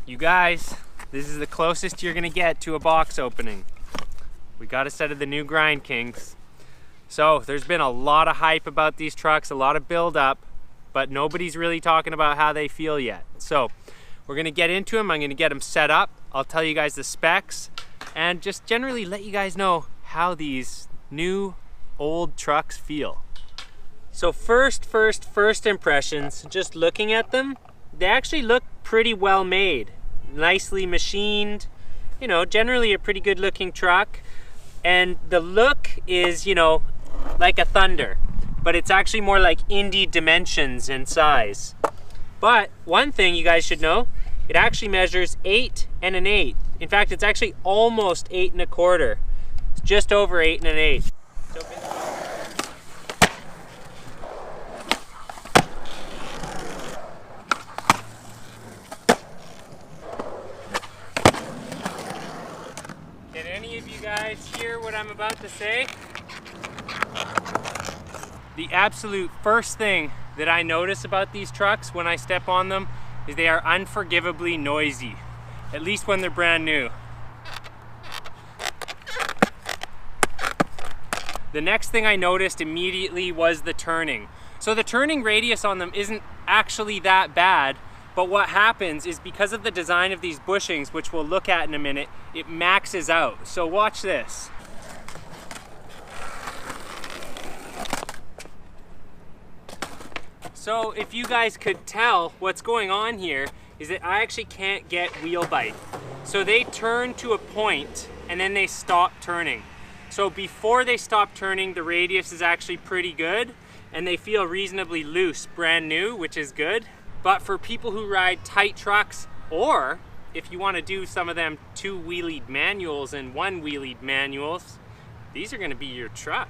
You guys, this is the closest you're gonna get to a box opening. We got a set of the new Grind Kings. So there's been a lot of hype about these trucks, a lot of build up, but nobody's really talking about how they feel yet. So we're gonna get into them. I'm gonna get them set up. I'll tell you guys the specs and just generally let you guys know how these new old trucks feel. So first impressions, just looking at them, they actually look pretty well made, nicely machined, you know, generally a pretty good looking truck. And the look is, you know, like a Thunder, but it's actually more like Indy dimensions and size. But one thing you guys should know, it actually measures 8 and an 8. In fact, it's actually almost 8 1/4. It's just over 8 and an 8. So can any of you guys hear what I'm about to say? The absolute first thing that I notice about these trucks when I step on them is they are unforgivably noisy, at least when they're brand new. The next thing I noticed immediately was the turning. So the turning radius on them isn't actually that bad, but what happens is because of the design of these bushings, which we'll look at in a minute, it maxes out. So watch this. So if you guys could tell, what's going on here is that I actually can't get wheel bite. So they turn to a point and then they stop turning. So before they stop turning, the radius is actually pretty good and they feel reasonably loose, brand new, which is good. But for people who ride tight trucks, or if you want to do some of them 2-wheelied manuals and 1-wheelied manuals, these are going to be your truck.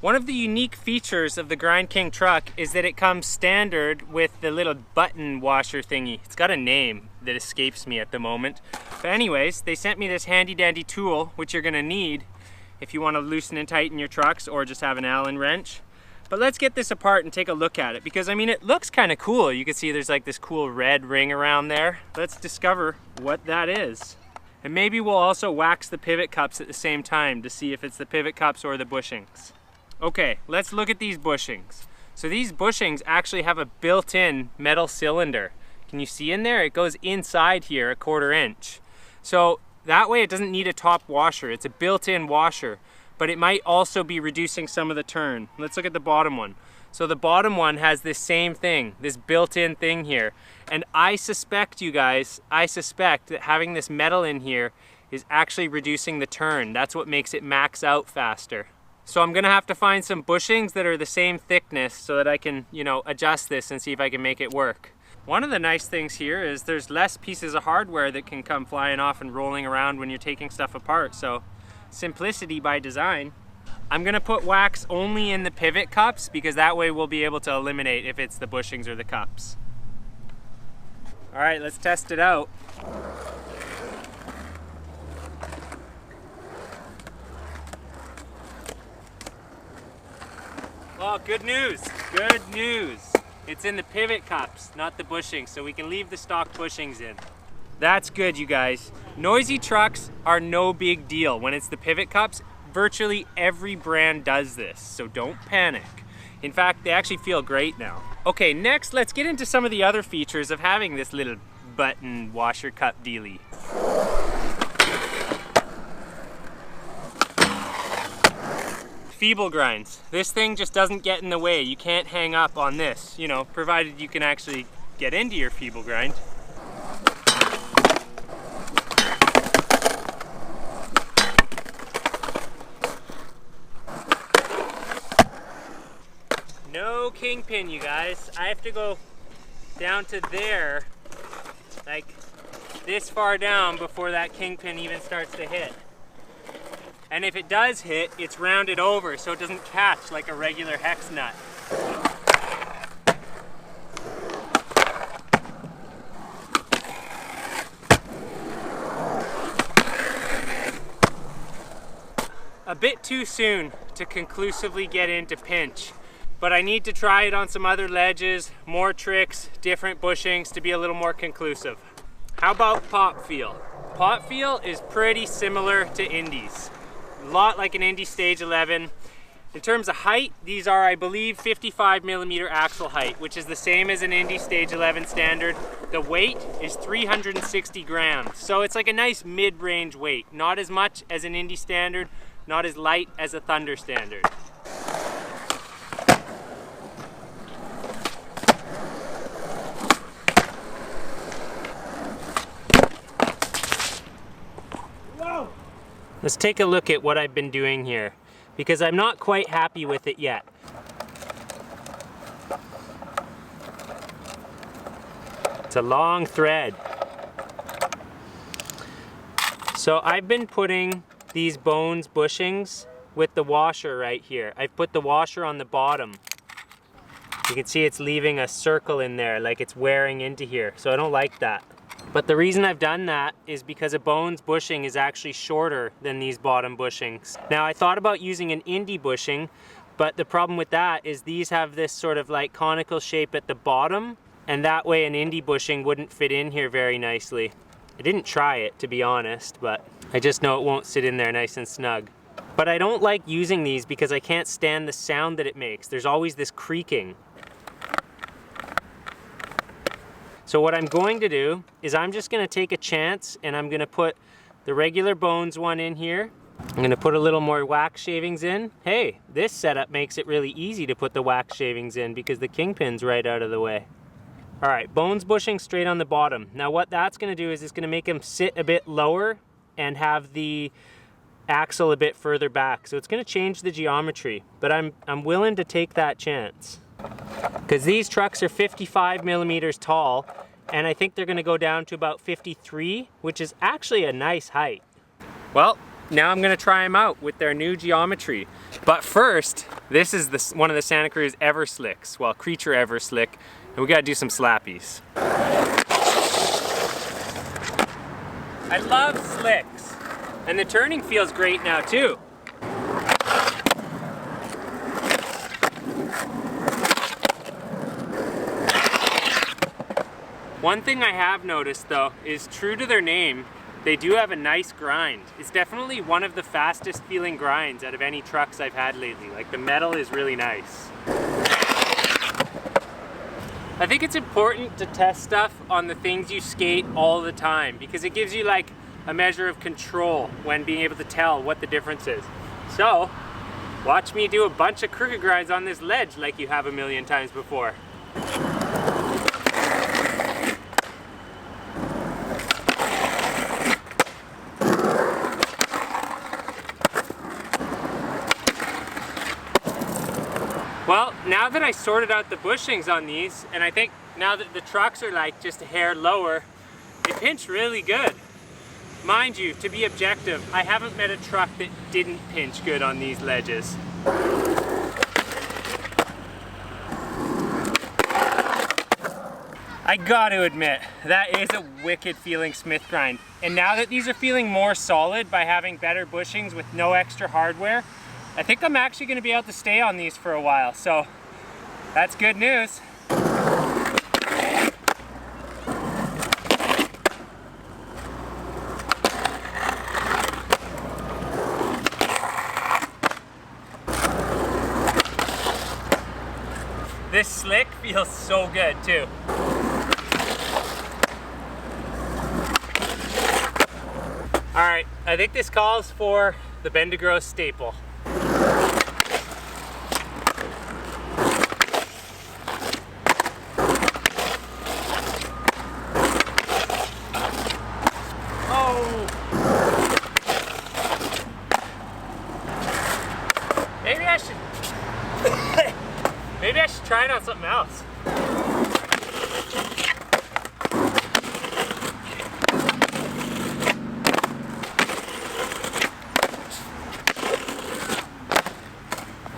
One of the unique features of the Grind King truck is that it comes standard with the little button washer thingy. It's got a name that escapes me at the moment. But anyways, they sent me this handy dandy tool, which you're gonna need if you want to loosen and tighten your trucks or just have an Allen wrench. But let's get this apart and take a look at it, because I mean, it looks kind of cool. You can see there's like this cool red ring around there. Let's discover what that is. And maybe we'll also wax the pivot cups at the same time to see if it's the pivot cups or the bushings. Okay, let's look at these bushings. So these bushings actually have a built-in metal cylinder. Can you see in there? It goes inside here 1/4 inch. So that way it doesn't need a top washer. It's a built-in washer, but it might also be reducing some of the turn. Let's look at the bottom one. So the bottom one has this same thing, this built-in thing here. And I suspect, you guys, that having this metal in here is actually reducing the turn. That's what makes it max out faster. So I'm gonna have to find some bushings that are the same thickness so that I can, you know, adjust this and see if I can make it work. One of the nice things here is there's less pieces of hardware that can come flying off and rolling around when you're taking stuff apart. So simplicity by design. I'm gonna put wax only in the pivot cups because that way we'll be able to eliminate if it's the bushings or the cups. All right, let's test it out. Oh, good news, good news. It's in the pivot cups, not the bushings, so we can leave the stock bushings in. That's good, you guys. Noisy trucks are no big deal. When it's the pivot cups, virtually every brand does this, so don't panic. In fact, they actually feel great now. Okay, next, let's get into some of the other features of having this little button washer cup dealie. Feeble grinds. This thing just doesn't get in the way. You can't hang up on this, you know, provided you can actually get into your feeble grind. No kingpin, you guys. I have to go down to there, like this far down before that kingpin even starts to hit. And if it does hit, it's rounded over so it doesn't catch like a regular hex nut. A bit too soon to conclusively get into pinch, but I need to try it on some other ledges, more tricks, different bushings to be a little more conclusive. How about pop feel? Pop feel is pretty similar to Indies. A lot like an Indy Stage 11. In terms of height, these are, I believe, 55mm axle height, which is the same as an Indy Stage 11 standard. The weight is 360 grams, so it's like a nice mid-range weight. Not as much as an Indy standard, not as light as a Thunder standard. Whoa! Let's take a look at what I've been doing here, because I'm not quite happy with it yet. It's a long thread. So I've been putting these bones bushings with the washer right here. I've put the washer on the bottom. You can see it's leaving a circle in there, like it's wearing into here. So I don't like that. But the reason I've done that is because a bones bushing is actually shorter than these bottom bushings. Now I thought about using an Indy bushing, but the problem with that is these have this sort of like conical shape at the bottom, and that way an Indy bushing wouldn't fit in here very nicely. I didn't try it, to be honest, but I just know it won't sit in there nice and snug. But I don't like using these because I can't stand the sound that it makes. There's always this creaking. So what I'm going to do is I'm just going to take a chance and I'm going to put the regular bones one in here. I'm going to put a little more wax shavings in. Hey, this setup makes it really easy to put the wax shavings in because the kingpin's right out of the way. All right, bones bushing straight on the bottom. Now what that's going to do is it's going to make them sit a bit lower and have the axle a bit further back. So it's going to change the geometry, but I'm willing to take that chance. Because these trucks are 55mm tall, and I think they're going to go down to about 53, which is actually a nice height. Well, now I'm going to try them out with their new geometry. But first, this is one of the Santa Cruz Ever Slicks, well, Creature Ever Slick, and we got to do some slappies. I love slicks, and the turning feels great now too. One thing I have noticed though is, true to their name, they do have a nice grind. It's definitely one of the fastest feeling grinds out of any trucks I've had lately. Like, the metal is really nice. I think it's important to test stuff on the things you skate all the time, because it gives you like a measure of control when being able to tell what the difference is. So, watch me do a bunch of crooked grinds on this ledge like you have a million times before. Well, now that I sorted out the bushings on these, and I think now that the trucks are like just a hair lower, they pinch really good. Mind you, to be objective, I haven't met a truck that didn't pinch good on these ledges. I gotta admit, that is a wicked feeling Smith grind. And now that these are feeling more solid by having better bushings with no extra hardware, I think I'm actually going to be able to stay on these for a while, so that's good news. This slick feels so good too. All right, I think this calls for the Bendigo staple. Maybe I should try it on something else.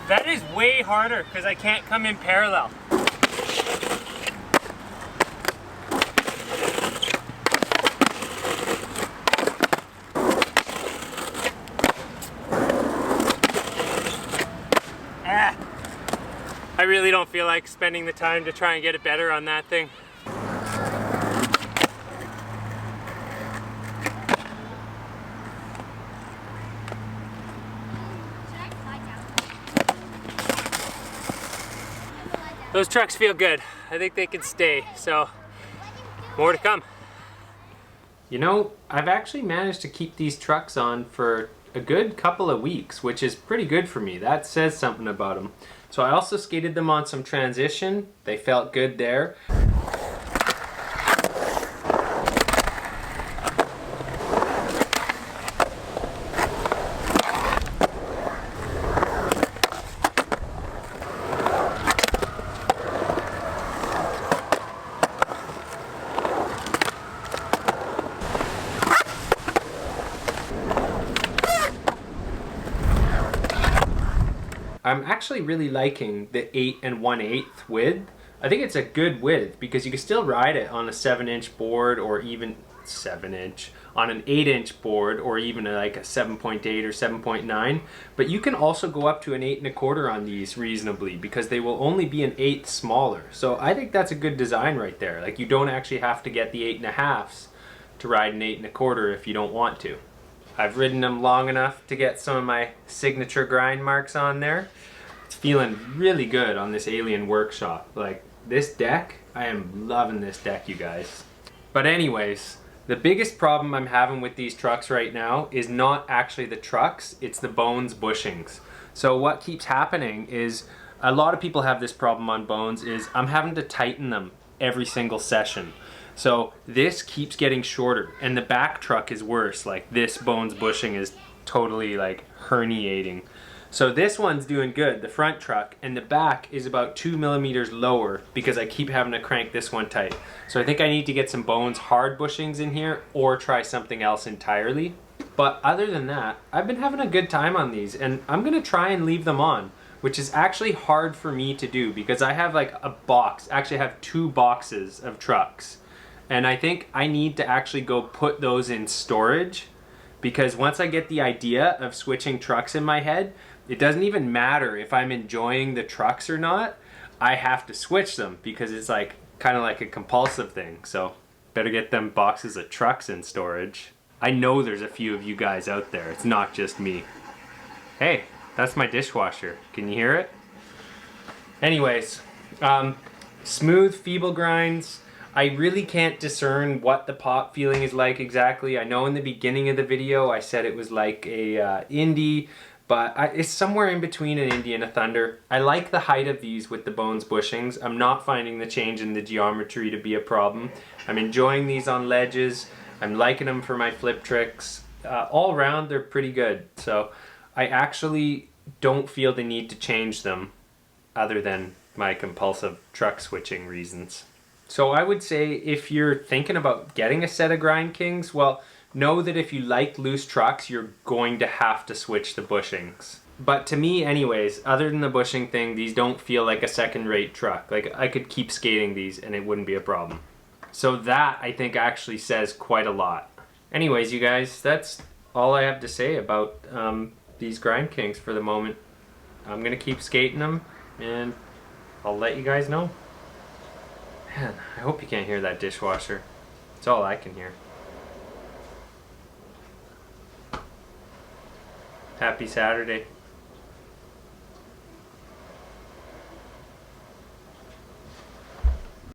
That is way harder because I can't come in parallel. I really don't feel like spending the time to try and get it better on that thing. Those trucks feel good. I think they can stay, so more to come. You know, I've actually managed to keep these trucks on for a good couple of weeks, which is pretty good for me. That says something about them. So I also skated them on some transition. They felt good there. I'm actually really liking the 8 1/8 width. I think it's a good width because you can still ride it on a 7-inch board, or even 7-inch, on an 8-inch board, or even like a 7.8 or 7.9. But you can also go up to an 8 1/4 on these reasonably, because they will only be an 1/8 smaller. So I think that's a good design right there. Like, you don't actually have to get the 8 1/2s to ride an 8 1/4 if you don't want to. I've ridden them long enough to get some of my signature grind marks on there. It's feeling really good on this Alien Workshop. Like, this deck, I am loving this deck, you guys. But anyways, the biggest problem I'm having with these trucks right now is not actually the trucks, it's the Bones bushings. So what keeps happening is, a lot of people have this problem on Bones, is I'm having to tighten them every single session. So this keeps getting shorter, and the back truck is worse. Like, this Bones bushing is totally like herniating. So this one's doing good, the front truck, and the back is about 2 millimeters lower because I keep having to crank this one tight. So I think I need to get some Bones hard bushings in here, or try something else entirely. But other than that, I've been having a good time on these, and I'm gonna try and leave them on, which is actually hard for me to do because I have like a box, actually I have 2 boxes of trucks. And I think I need to actually go put those in storage, because once I get the idea of switching trucks in my head, it doesn't even matter if I'm enjoying the trucks or not. I have to switch them because it's like kind of like a compulsive thing. So better get them boxes of trucks in storage. I know there's a few of you guys out there. It's not just me. Hey, that's my dishwasher. Can you hear it? Anyways, smooth, feeble grinds. I really can't discern what the pop feeling is like exactly. I know in the beginning of the video I said it was like a Indy, but it's somewhere in between an Indy and a Thunder. I like the height of these with the Bones bushings. I'm not finding the change in the geometry to be a problem. I'm enjoying these on ledges. I'm liking them for my flip tricks. All around, they're pretty good. So I actually don't feel the need to change them, other than my compulsive truck switching reasons. So I would say if you're thinking about getting a set of Grind Kings, well, know that if you like loose trucks, you're going to have to switch the bushings. But to me anyways, other than the bushing thing, these don't feel like a second-rate truck. Like, I could keep skating these and it wouldn't be a problem. So that, I think, actually says quite a lot. Anyways, you guys, that's all I have to say about these Grind Kings for the moment. I'm gonna keep skating them and I'll let you guys know. Man, I hope you can't hear that dishwasher. It's all I can hear. Happy Saturday.